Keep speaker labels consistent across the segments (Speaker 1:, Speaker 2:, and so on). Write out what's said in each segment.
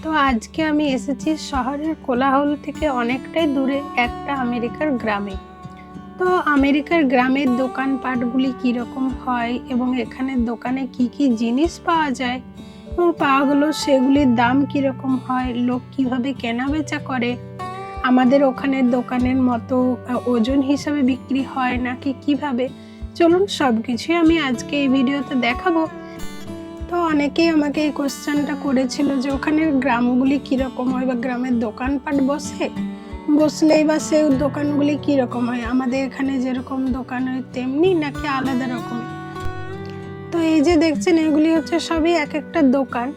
Speaker 1: তো আজকে আমি এসেছি শহরের কোলাহল থেকে অনেকটাই দূরে একটা আমেরিকার গ্রামে। তো আমেরিকার গ্রামের দোকানপাটগুলি কীরকম হয় এবং এখানের দোকানে কি কি জিনিস পাওয়া যায় এবং পাওয়া গেলো সেগুলির দাম কীরকম হয়, লোক কিভাবে কেনা বেচা করে, আমাদের ওখানের দোকানের মতো ওজন হিসাবে বিক্রি হয় নাকি কিভাবে, চলুন সব কিছুই আমি আজকে এই ভিডিওতে দেখাবো। তো অনেকেই আমাকে এই কোশ্চেনটা করেছিল যে ওখানের গ্রামগুলি কীরকম হয় বা গ্রামের দোকানপাট বসলেই বা সেই দোকানগুলি কীরকম হয়, আমাদের এখানে যেরকম দোকান হয় তেমনি নাকি আলাদা রকমের। তো এই যে দেখছেন এগুলি হচ্ছে সবই এক একটা দোকান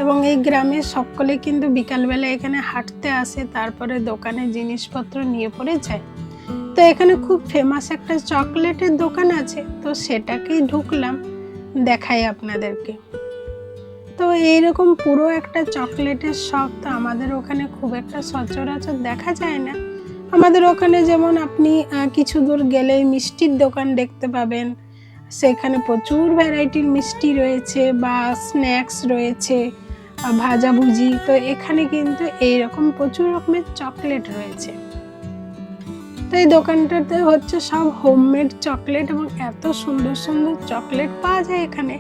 Speaker 1: এবং এই গ্রামের সকলে কিন্তু বিকালবেলা এখানে হাঁটতে আসে, তারপরে দোকানে জিনিসপত্র নিয়ে পড়ে যায়। তো এখানে খুব ফেমাস একটা চকলেটের দোকান আছে, তো সেটাকেই ঢুকলাম, দেখাই আপনাদেরকে। তো এইরকম পুরো একটা চকলেটের শপ তো আমাদের ওখানে খুব একটা সচরাচর দেখা যায় না। আমাদের ওখানে যেমন আপনি কিছু দূর গেলেই মিষ্টির দোকান দেখতে পাবেন, সেখানে প্রচুর ভ্যারাইটির মিষ্টি রয়েছে বা স্ন্যাক্স রয়েছে, ভাজাভুজি। তো এখানে কিন্তু এইরকম প্রচুর রকমের চকলেট রয়েছে। তো এই দোকানটাতে হচ্ছে সব হোমমেড চকলেট এবং এত সুন্দর সুন্দর চকলেট পাওয়া যায় এখানে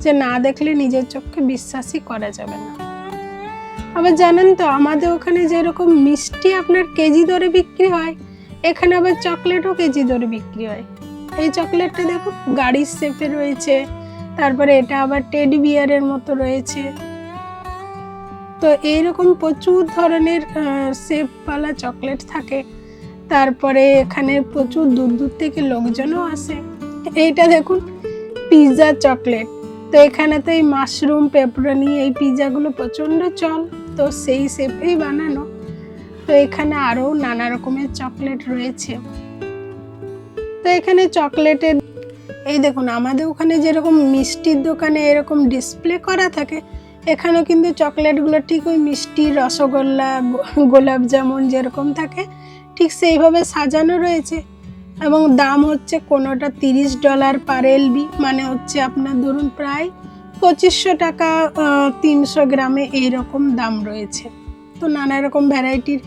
Speaker 1: যে না দেখলে নিজের চোখে বিশ্বাসই করা যাবে না। আবার জানেন তো আমাদের ওখানে যেরকম মিষ্টি আপনার কেজি দরে বিক্রি হয়, এখানে আবার চকলেটও কেজি দরে বিক্রি হয়। এই চকলেটটা দেখুন গাড়ির শেপে রয়েছে, তারপরে এটা আবার টেডি বিয়ারের মতো রয়েছে। তো এইরকম প্রচুর ধরনের শেপওয়ালা চকলেট থাকে। তারপরে এখানে প্রচুর দূর দূর থেকে লোকজনও আসে। এইটা দেখুন পিৎজা চকলেট, তো এখানে তো এই মাশরুম পেপারনি এই পিৎজাগুলো প্রচণ্ড চল, তো সেই শেপেই বানানো। তো এখানে আরও নানা রকমের চকলেট রয়েছে। তো এখানে চকলেটের এই দেখুন আমাদের ওখানে যেরকম মিষ্টির দোকানে এরকম ডিসপ্লে করা থাকে, এখানেও কিন্তু চকলেটগুলো ঠিক ওই মিষ্টি, রসগোল্লা, গোলাপ জামুন যেরকম থাকে ঠিক সেইভাবে সাজানো রয়েছে এবং দাম হচ্ছে কোনোটা $30 পার এলবি, মানে হচ্ছে আপনার ধরুন প্রায় 2500 টাকা 300 গ্রামে এইরকম দাম রয়েছে। তো নানা রকম ভ্যারাইটির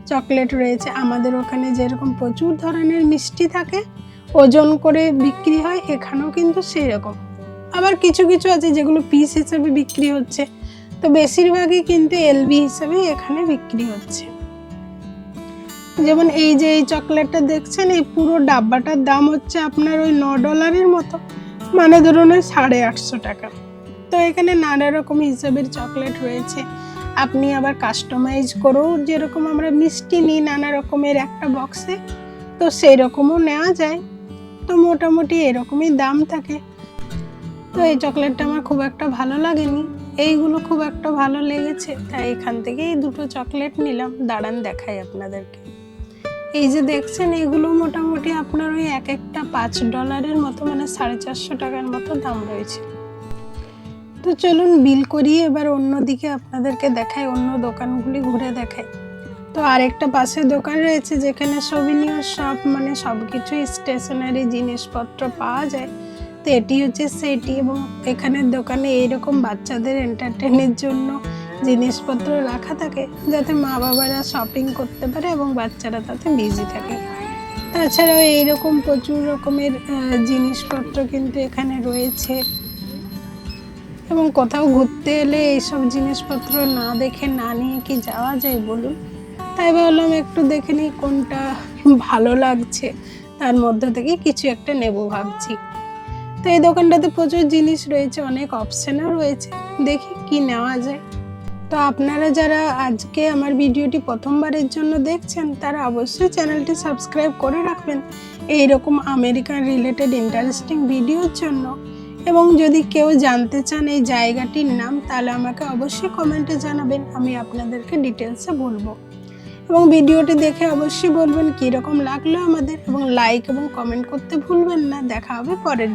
Speaker 1: চকলেট রয়েছে। আমাদের ওখানে যেরকম প্রচুর ধরনের মিষ্টি থাকে ওজন করে বিক্রি হয়, এখানেও কিন্তু সেই রকম। আবার কিছু কিছু আছে যেগুলো পিস হিসেবে বিক্রি হচ্ছে, তো বেশিরভাগই কিন্তু এলবি হিসেবে এখানে বিক্রি হচ্ছে। যেমন এই যে এই চকলেটটা দেখছেন, এই পুরো ডাব্বাটার দাম হচ্ছে আপনার ওই $9 মতো, মানে ধরুন ওই 850 টাকা। তো এখানে নানা রকম হিসাবের চকলেট রয়েছে। আপনি আবার কাস্টমাইজ করেও, যেরকম আমরা মিষ্টি নিই নানা রকমের একটা বক্সে, তো সেই রকমও নেওয়া যায়। তো মোটামুটি এরকমই দাম থাকে। তো এই চকলেটটা আমার খুব একটা ভালো লাগেনি, এইগুলো খুব একটা ভালো লেগেছে, তাই এখান থেকে এই দুটো চকলেট নিলাম। দাঁড়ান দেখাই আপনাদেরকে। এই যে দেখছেন এগুলো মোটামুটি আপনার ওই এক একটা $5 মতো, মানে 450 টাকার মতো দাম রয়েছে। তো চলুন বিল করিয়ে এবার অন্যদিকে আপনাদেরকে দেখাই, অন্য দোকানগুলি ঘুরে দেখাই। তো আরেকটা পাশে দোকান রয়েছে যেখানে সোভিনিয়ার শপ, মানে সব কিছুই স্টেশনারি জিনিসপত্র পাওয়া যায়। তো এটি হচ্ছে সেটি, এবং এখানের দোকানে এইরকম বাচ্চাদের এন্টারটেনের জন্য জিনিসপত্র রাখা থাকে যাতে মা বাবারা শপিং করতে পারে এবং বাচ্চারা তাতে বিজি থাকে। তাছাড়াও এইরকম প্রচুর রকমের জিনিসপত্র কিন্তু এখানে রয়েছে, এবং কোথাও ঘুরতে এলে এইসব জিনিসপত্র না দেখে না নিয়ে কি যাওয়া যায় বলুন। তাই ভাবলাম একটু দেখে নিই কোনটা ভালো লাগছে, তার মধ্যে থেকে কিছু একটা নেব ভাবছি। তো এই দোকানটাতে প্রচুর জিনিস রয়েছে, অনেক অপশনও রয়েছে, দেখি কি নেওয়া যায়। তো আপনারা যারা আজকে আমার ভিডিওটি প্রথমবারের জন্য দেখছেন তারা অবশ্যই চ্যানেলটি সাবস্ক্রাইব করে রাখবেন এইরকম আমেরিকান রিলেটেড ইন্টারেস্টিং ভিডিওর জন্য। এবং যদি কেউ জানতে চান এই জায়গাটির নাম, তাহলে আমাকে অবশ্যই কমেন্টে জানাবেন, আমি আপনাদেরকে ডিটেলসে বলবো। এবং ভিডিওটি দেখে অবশ্যই বলবেন কীরকম লাগলো আমাদের, এবং লাইক এবং কমেন্ট করতে ভুলবেন না। দেখা হবে পরের